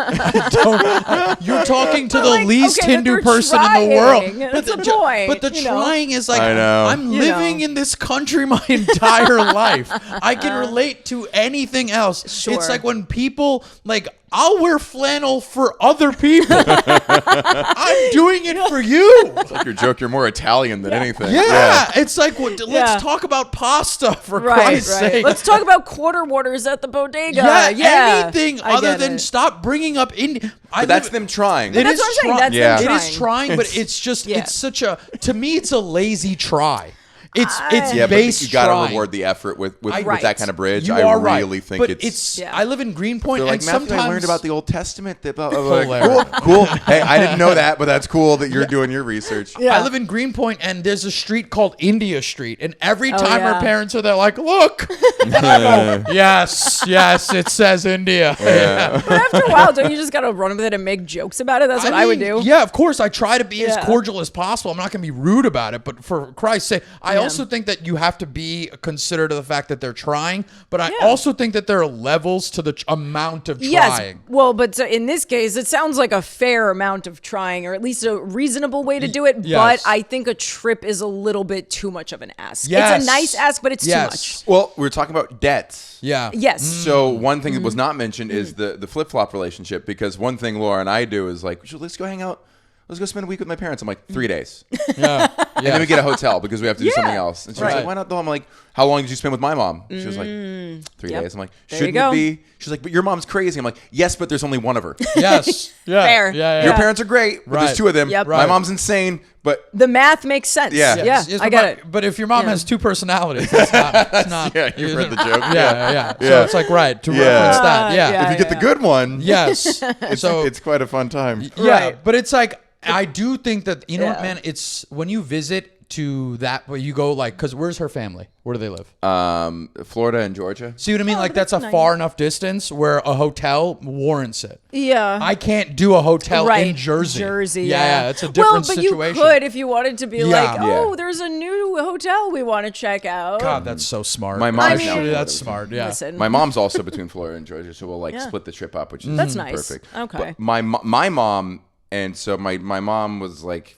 You're talking to the least Hindu person in the world. That's the point. But the trying is like, I know. I'm living in this country my entire life. I can relate to anything else. Sure. It's like when people like, I'll wear flannel for other people. I'm doing it for you. It's like your joke. You're more Italian than anything. Yeah. It's like, let's talk about pasta for Christ's sake. Let's talk about quarter waters at the bodega. Anything other than stop bringing up India. But that's them trying. That's what I'm saying. That's them trying. It is trying, but it's just, it's such a, to me, it's a lazy try. It's based. But you gotta reward the effort with that kind of bridge. I really think but it's. I live in Greenpoint, like, and sometimes I learned about the Old Testament. Cool. Hey, I didn't know that, but that's cool that you're doing your research. I live in Greenpoint, and there's a street called India Street, and every time our parents are there, like, look, and I go, yes, it says India. But after a while, don't you just gotta run with it and make jokes about it? That's what I would do. Yeah, of course. I try to be as cordial as possible. I'm not gonna be rude about it, but for Christ's sake, I also think that you have to be considerate of the fact that they're trying, but I also think that there are levels to the amount of trying. Yes, well, but in this case, it sounds like a fair amount of trying, or at least a reasonable way to do it, but I think a trip is a little bit too much of an ask. It's a nice ask, but it's too much. Well, we were talking about debts. Yeah. Yes. So one thing that was not mentioned is the flip-flop relationship, because one thing Laura and I do is like, let's go hang out. Let's go spend a week with my parents. I'm like, 3 days. And then we get a hotel because we have to do something else. And she was like, why not though? I'm like, how long did you spend with my mom? And she was like, 3 days. I'm like, shouldn't it be? She's like, but your mom's crazy. I'm like, yes, but there's only one of her. Yes. Yeah. Fair. Yeah. Your parents are great, but there's two of them. Yep. My mom's insane, but the math makes sense. Yeah. I get it. But if your mom has two personalities, it's not. Yeah, you've heard the joke. Yeah. So it's like, to reference that. Yeah. If you get the good one, yes. it's quite a fun time. Yeah. But it's like, I do think that, you know what, man, it's when you visit to that, where you go like, because where's her family? Where do they live? Florida and Georgia. See what I mean? Like that's a far enough distance where a hotel warrants it. Yeah. I can't do a hotel in Jersey. Yeah, it's a different situation. Well, but you could if you wanted to be like, there's a new hotel we want to check out. God, that's so smart. My mom, actually, that's smart. Yeah. Listen. My mom's also between Florida and Georgia, so we'll like split the trip up, which is that's nice. Perfect. Okay. But my mom, and so my mom was like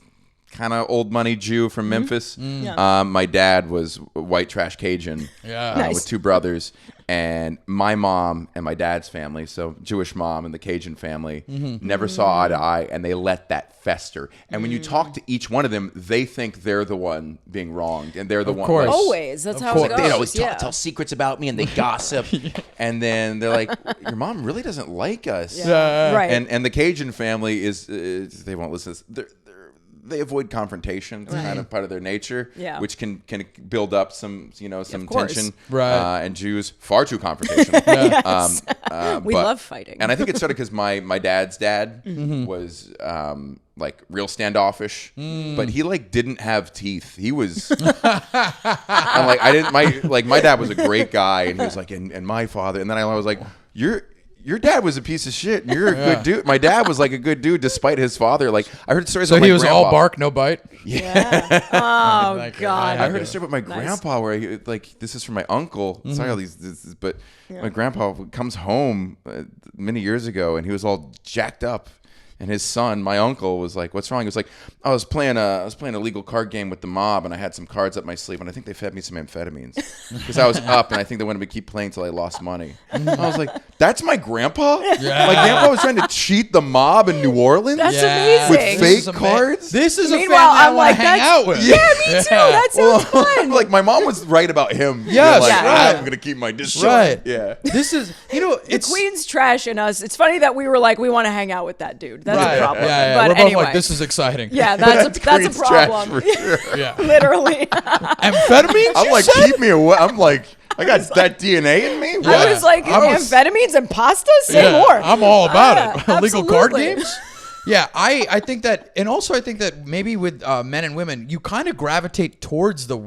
kind of old money Jew from Memphis. My dad was white trash Cajun with two brothers. And my mom and my dad's family, so Jewish mom and the Cajun family, never saw eye to eye, and they let that fester. And when you talk to each one of them, they think they're the one being wronged, and they're the one. Course. Always. That's how it goes. They always tell secrets about me, and they gossip. And then they're like, your mom really doesn't like us. Right. And the Cajun family is, they won't listen to this. They avoid confrontation. It's kind of part of their nature, which can build up some tension. Right. And Jews far too confrontational. We love fighting. And I think it started because my dad's dad was like real standoffish, but he like didn't have teeth. He was. I'm like my dad was a great guy, and he was like, and my father, and then I was like, Your dad was a piece of shit. And you're a good dude. My dad was like a good dude despite his father. Like I heard stories. So he was all bark, no bite. Yeah. Oh God. I heard a story about my grandpa where he, like this is from my uncle. Sorry, all these, but my grandpa comes home many years ago and he was all jacked up. And his son, my uncle, was like, "What's wrong?" He was like, "I was playing a legal card game with the mob, and I had some cards up my sleeve, and I think they fed me some amphetamines because I was up, and I think they wanted me to keep playing till I lost money." And I was like, "That's my grandpa? Yeah. My grandpa was trying to cheat the mob in New Orleans That's amazing. with fake cards." This is a family Meanwhile, I I'm want like, to hang out with. Yeah, me too. That sounds fun. Like my mom was right about him. Yes, like, right. I'm gonna keep my distance. Right. Yeah. This is, it's Queen's trash in us. It's funny that we were like, we want to hang out with that dude. That's a problem. Yeah. But We're both anyway. like, this is exciting. Yeah, that's a Queen's trash problem. for sure. Yeah. Literally. Amphetamines? I'm like, keep me away. I'm like, I got that DNA in me. I was like, amphetamines and pasta? Say more. I'm all about it. Illegal card absolutely. games? Yeah, I think that, and also I think that maybe with men and women, you kind of gravitate towards the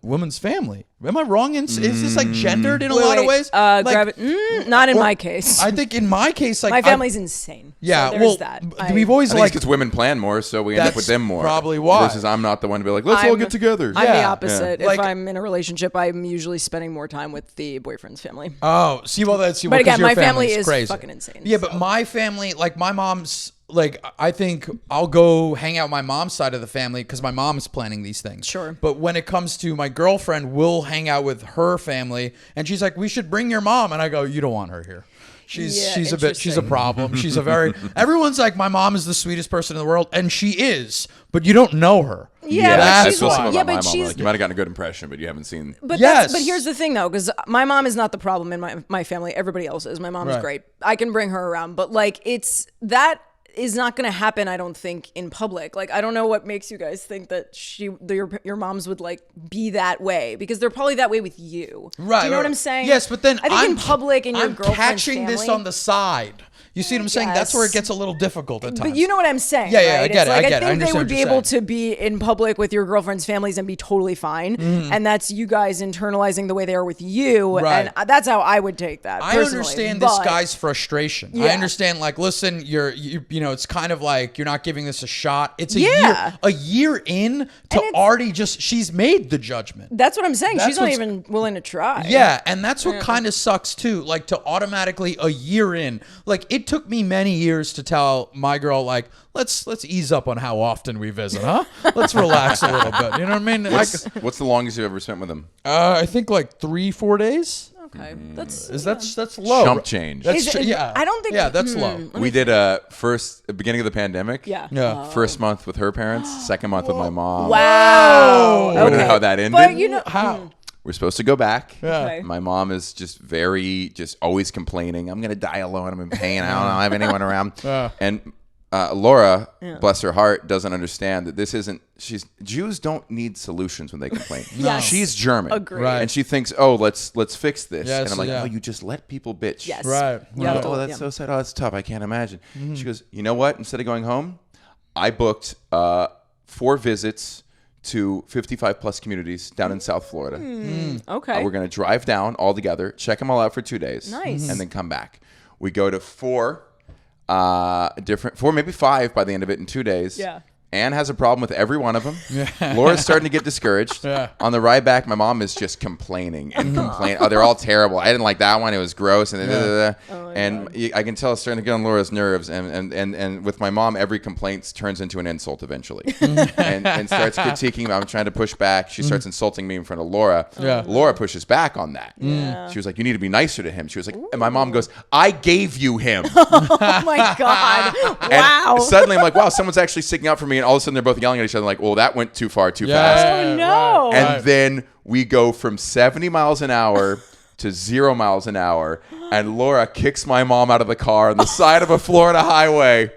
woman's family Am I wrong? Is this like gendered in a lot of ways? Not in my case. I think in my case, like my family's insane. Yeah, so there's that. We've always I think it's because women plan more, so we end up with them more. Probably why. Versus I'm not the one to be like, let's all get together. I'm the opposite. Yeah. If I'm in a relationship, I'm usually spending more time with the boyfriend's family. Oh, see, well, that's But again, my family is crazy. fucking insane. Yeah, but my family, like my mom's. Like, I think I'll go hang out with my mom's side of the family because my mom's planning these things. Sure. But when it comes to my girlfriend, we'll hang out with her family, and she's like, "We should bring your mom." And I go, "You don't want her here. She's a problem. She's a very everyone's like, my mom is the sweetest person in the world, and she is, but you don't know her. Yeah, that's feel why. some about my mom. she's- Like, you might have gotten a good impression, but you haven't seen. But Yes. but here's the thing though, because my mom is not the problem in my family. Everybody else is. My mom's Right. great. I can bring her around, but like that is not going to happen, I don't think, in public. Like, I don't know what makes you guys think that your moms would like be that way, because they're probably that way with you. Right. Do you know what I'm saying? Yes, but then I think in public and your I'm girlfriend's catching this family- on the side. You see what I'm saying? That's where it gets a little difficult at times. But you know what I'm saying, Yeah, yeah, right? I get it, I Like, get it. I I think they understand would what be you're able saying. to be in public with your girlfriend's families and be totally fine. And that's you guys internalizing the way they are with you. Right. And that's how I would take that, I personally. understand this But- guy's frustration. I Yeah. understand, like, listen, you know, it's kind of like you're not giving this a shot. It's a Yeah. year in to it's- already she's made the judgment. That's what I'm saying. That's She's not what's- even willing to try. Yeah, and that's what kind of sucks too. Like, to automatically a year in, like, it took me many years to tell my girl, like, let's ease up on how often we visit, huh? Let's relax a little bit. You know what I mean? What's the longest you've ever spent with them? I think like 3-4 days. Okay. That's low. Chump change. That's Is it- yeah. I don't think- Yeah, that's low. We did beginning of the pandemic. Yeah. Yeah. First month with her parents, second month with my mom. Wow. I don't know how that ended. But you know, How? We're supposed to go back. Yeah. Okay. My mom is just always complaining. I'm gonna die alone. I'm in pain. I don't have anyone around. And Laura, bless her heart, doesn't understand that this isn't. Jews don't need solutions when they complain. Yes. She's German, Agreed. Right. and she thinks, oh, let's fix this. Yes, and I'm like, yeah. no, you just let people bitch. yes. Right. You have Right. to- Oh, that's yeah. so sad. Oh, that's tough. I can't imagine. She goes, you know what? Instead of going home, I booked 4 visits to 55 plus communities down in South Florida. Okay. We're going to drive down all together, check them all out for 2 days, Nice. and then come back. We go to 4 maybe 5 by the end of it in 2 days. Yeah. Anne has a problem with every one of them. Laura's starting to get discouraged. Yeah. On the ride back, my mom is just complaining and complaining. Oh, they're all terrible. I didn't like that one. It was gross. And I can tell it's starting to get on Laura's nerves. And with my mom, every complaint turns into an insult eventually. and starts critiquing me. I'm trying to push back. She starts insulting me in front of Laura. Yeah. Laura pushes back on that. She was like, you need to be nicer to him. She was like, and my mom goes, I gave you him. Oh my God. Wow. And suddenly I'm like, wow, someone's actually sticking up for me. And all of a sudden they're both yelling at each other like, well, that went too far, too fast. Oh, no. And then we go from 70 miles an hour to 0 miles an hour. And Laura kicks my mom out of the car on the side of a Florida highway.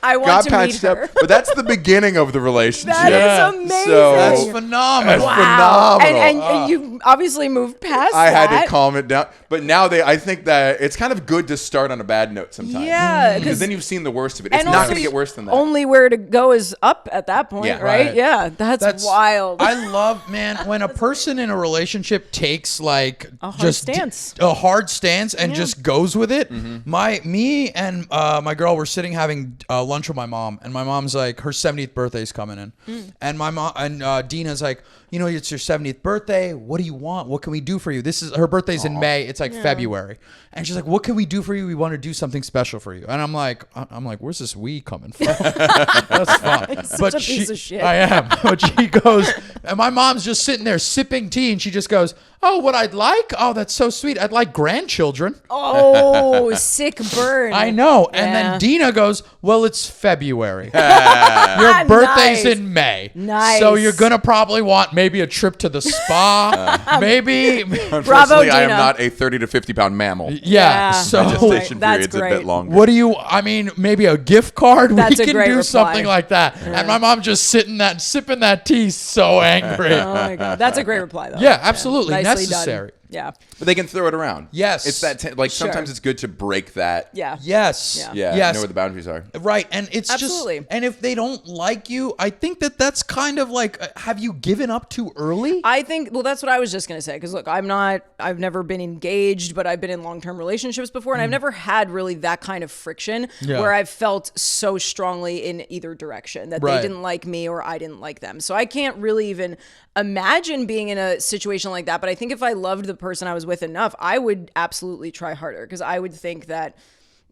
I want Got to meet patched her. up. But that's the beginning of the relationship. That Yeah. is amazing. So- That's phenomenal. Wow. phenomenal. And you obviously moved past I that. had to calm it down. But now I think that it's kind of good to start on a bad note sometimes. Yeah. Because then you've seen the worst of it. It's And not also going to get worse than that. Only where to go is up at that point, Yeah. right? Right. Yeah. That's wild. I love, man, when a person in a relationship takes like A hard just stance. a hard stance and just goes with it. Mm-hmm. Me and my girl were sitting having lunch with my mom, and my mom's like, her 70th birthday's coming in, and my mom and Dina's like, you know, it's your 70th birthday. What do you want? What can we do for you? This is her birthday's in May. It's like February, and she's like, what can we do for you? We want to do something special for you. And I'm like, where's this we coming from? That's fun. Such a piece of shit. I am. But she goes, and my mom's just sitting there sipping tea, and she just goes, oh, what I'd like? Oh, that's so sweet. I'd like grandchildren. Oh, sick burn. I know. And Yeah. then Dina goes, well, it's February. Your birthday's Nice. in May. Nice. So you're going to probably want maybe a trip to the spa. Maybe. Unfortunately, I am Dina. not a 30 to 50 pound mammal. Yeah. So My gestation That's period's a great. bit longer. what do you, maybe a gift card? That's we a can great do reply. something like that. And my mom just sipping that tea, so angry. Oh my God. That's a great reply, though. Yeah, absolutely Nicely necessary. done. Yeah. But they can throw it around. Yes. It's that, like, sometimes it's good to break that. Yeah. Yes. Yeah. Yes. Know where the boundaries are. Right. And it's Absolutely. just, and if they don't like you, I think that's kind of like, have you given up too early? I think, well, that's what I was just going to say. Because look, I've never been engaged, but I've been in long-term relationships before. And I've never had really that kind of friction where I've felt so strongly in either direction that they didn't like me or I didn't like them. So I can't really even imagine being in a situation like that. But I think if I loved the person I was with enough, I would absolutely try harder, because I would think that,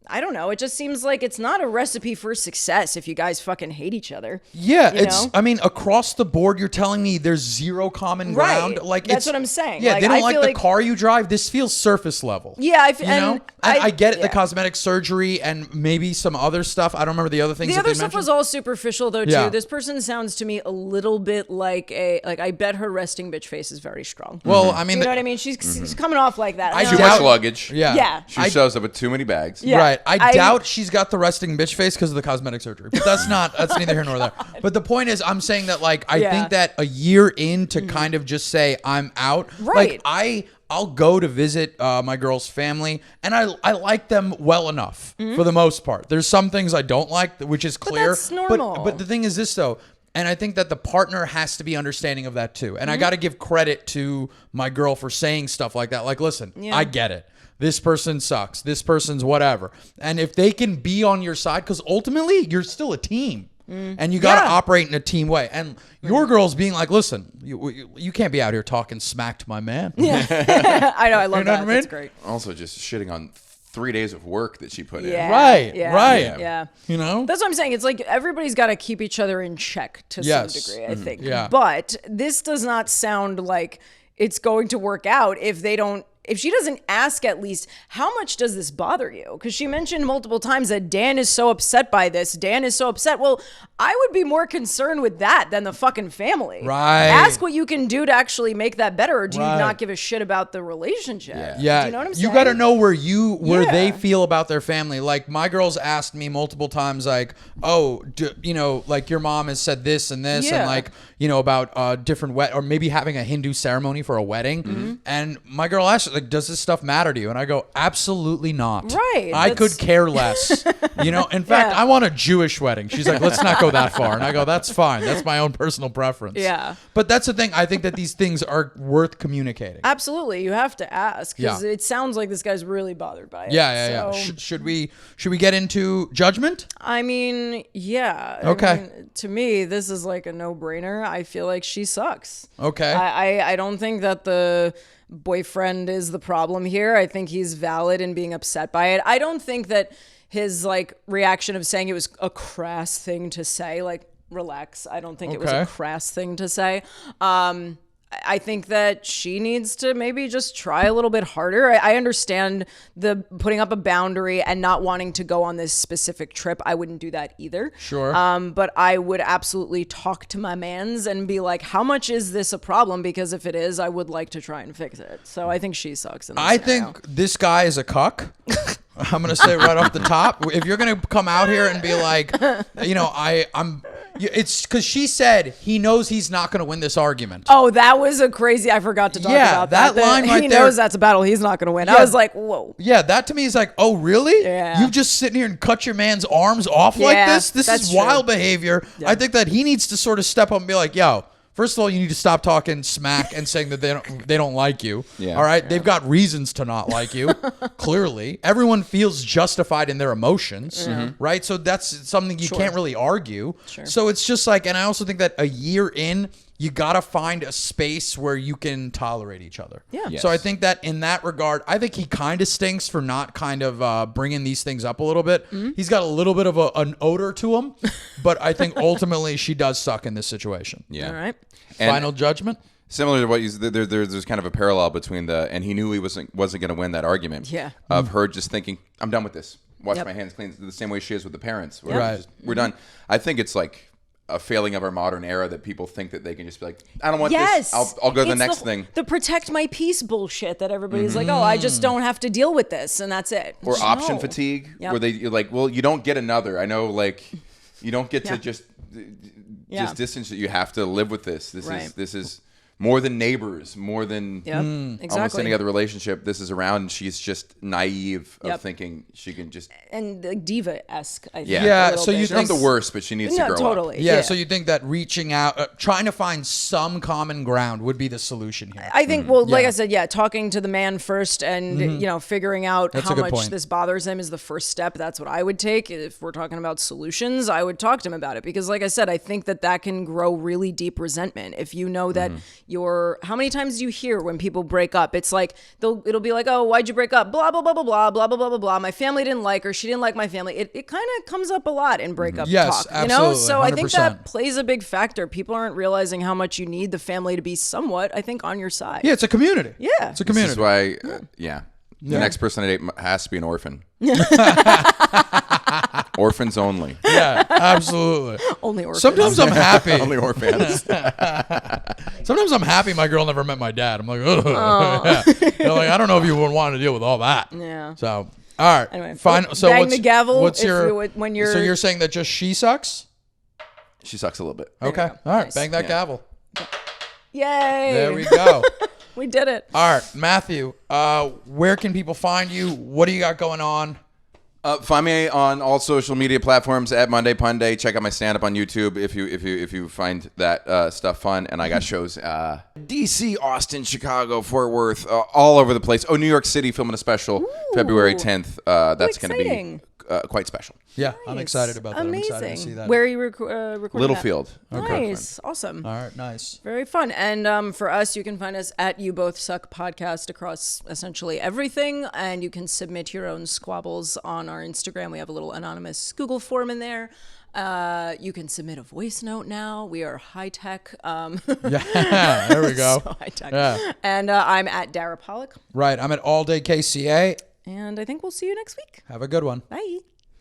I don't know, it just seems like it's not a recipe for success if you guys fucking hate each other. Yeah, you know? I mean, across the board, you're telling me there's zero common ground. Right. Like, That's what I'm saying. Yeah, Like, they don't I like feel the like- car you drive. This feels surface level. Yeah, You know? And I get it, the yeah. cosmetic surgery and maybe some other stuff. I don't remember the other things. The that other they stuff mentioned. was all superficial though too. Yeah. This person sounds to me a little bit like I bet her resting bitch face is very strong. Well, I mean, You know what I mean? She's coming off like that. I know. Too doubt- much luggage. Yeah. Yeah. She shows up with too many bags. Yeah. Right. I I- doubt she's got the resting bitch face because of the cosmetic surgery. But that's neither here nor there. But the point is, I'm saying that, like, I Yeah. think that a year in to kind of just say I'm out. Right. Like, I'll go to visit my girl's family, and I like them well enough for the most part. There's some things I don't like, which is clear. that's normal. But the thing is this though. And I think that the partner has to be understanding of that too. And I got to give credit to my girl for saying stuff like that. Like, listen, I get it. This person sucks. This person's whatever. And if they can be on your side, because ultimately you're still a team. And you got to operate in a team way. And your girl's being like, listen, you can't be out here talking smack to my man. I know, I love You know that. what I mean? That's great. Also, just shitting on 3 days of work that she put in. Yeah. Right, Yeah. right. Yeah. You know? That's what I'm saying. It's like everybody's got to keep each other in check to Yes. some degree, I think. Yeah. But this does not sound like it's going to work out if she doesn't ask at least, how much does this bother you? Because she mentioned multiple times that Dan is so upset by this. Dan is so upset. Well, I would be more concerned with that than the fucking family. Right. Ask what you can do to actually make that better, or do you Right. not give a shit about the relationship? Yeah, Do you know what I'm saying? You got to know where they Yeah. feel about their family. Like, my girls asked me multiple times, like, "Oh, like, your mom has said this and this, Yeah. and like, about different or maybe having a Hindu ceremony for a wedding." Mm-hmm. And my girl asked, like, "Does this stuff matter to you?" And I go, "Absolutely not. Right, I that's- could care less. In fact, Yeah. I want a Jewish wedding." She's like, "Let's not go that far." And I go, "That's fine. That's my own personal preference." Yeah. But that's the thing. I think that these things are worth communicating. Absolutely, you have to ask, because Yeah. it sounds like this guy's really bothered by it. Yeah. So, Should we get into judgment? I mean, yeah. Okay. I mean, to me, this is like a no-brainer. I feel like she sucks. Okay. I don't think that the boyfriend is the problem here. I think he's valid in being upset by it. I don't think that his like reaction of saying it was a crass thing to say, like, relax. I don't think it was a Okay. crass thing to say. I think that she needs to maybe just try a little bit harder. I understand the putting up a boundary and not wanting to go on this specific trip. I wouldn't do that either. Sure. But I would absolutely talk to my mans and be like, how much is this a problem? Because if it is, I would like to try and fix it. So I think she sucks in this I scenario. think this guy is a cuck. I'm gonna say it right off the top. If you're gonna come out here and be like, it's because she said he knows he's not gonna win this argument. Oh, that was a crazy. I forgot to talk Yeah, about that. that line right he there- knows that's a battle he's not going to win. I Yeah. was like, whoa. Yeah, that to me is like, oh, really? Yeah. You've just sitting here and cut your man's arms off like Yeah, this? This that's is true. wild behavior. I think that he needs to sort of step up and be like, yo, first of all, you need to stop talking smack and saying that they don't like you. Yeah. All right? They've got reasons to not like you, clearly. Everyone feels justified in their emotions, right? So that's something you can't really argue. So it's just like, and I also think that a year in, you got to find a space where you can tolerate each other. Yeah. Yes. So I think that in that regard, I think he kind of stinks for not kind of bringing these things up a little bit. He's got a little bit of an odor to him, but I think ultimately she does suck in this situation. Yeah. All right. And Final judgment? similar to what you said, there's kind of a parallel between and he knew he wasn't going to win that argument. Yeah. Of her just thinking, I'm done with this. Wash Yep. my hands clean, the same way she is with the parents. Where Right. it's just, we're done. I think it's like a failing of our modern era that people think that they can just be like, I don't want Yes. this. I'll go to the It's next thing. The protect my peace bullshit that everybody's like, oh, I just don't have to deal with this, and that's it. Or No. option fatigue, Yep. where you're like, well, you don't get another. I know, like, you don't get to Yeah. just Yeah. distance it. You have to live with this. Right. This is more than neighbors, more than almost exactly. any other relationship. This is around, and she's just naive of thinking she can just and like diva-esque. I think, Yeah, a little so you bit. she's not the worst, but she needs to grow totally. up. Yeah, so you think that reaching out, trying to find some common ground would be the solution here? I think, well, like I said, talking to the man first and, figuring out That's how a good much point. this bothers him is the first step. That's what I would take. If we're talking about solutions, I would talk to him about it. Because like I said, I think that can grow really deep resentment. If you know that how many times do you hear when people break up? It's like, it'll be like, oh, why'd you break up? Blah, blah, blah, blah, blah, blah, blah, blah, blah, blah. My family didn't like her. She didn't like my family. It kind of comes up a lot in breakup talk. Absolutely, So I think 100%. that plays a big factor. People aren't realizing how much you need the family to be somewhat, I think, on your side. Yeah, it's a community. Yeah. It's a This community. is why, the next person I date has to be an orphan. Orphans only. Yeah, absolutely. Only orphans. Sometimes I'm happy. Only orphans. Sometimes I'm happy my girl never met my dad. I'm like, ugh. Yeah. Like, I don't know if you would want to deal with all that. Yeah. So, all right. Anyway, Fine. So bang what's the gavel What's when you're. So you're saying that just she sucks? She sucks a little bit. Okay. you go. All right. Nice. Bang that Yeah. gavel. Yay! There we go. We did it. All right, Matthew. Where can people find you? What do you got going on? Find me on all social media platforms at Monday Punday. Check out my stand up on YouTube if you find that stuff fun. And I got shows DC, Austin, Chicago, Fort Worth, all over the place. Oh, New York City filming a special February 10th. That's going to be quite special. Yeah, I'm excited about that. Amazing. I'm excited to see that. Where are you recording? Littlefield. Nice. Awesome. All right, nice. Very fun. And for us, you can find us at You Both Suck podcast across essentially everything. And you can submit your own squabbles on our Instagram. We have a little anonymous Google form in there. You can submit a voice note now. We are high tech. Yeah, there we go. So high tech. Yeah. And I'm at Dara Pollock. Right, I'm at All Day KCA. And I think we'll see you next week. Have a good one. Bye.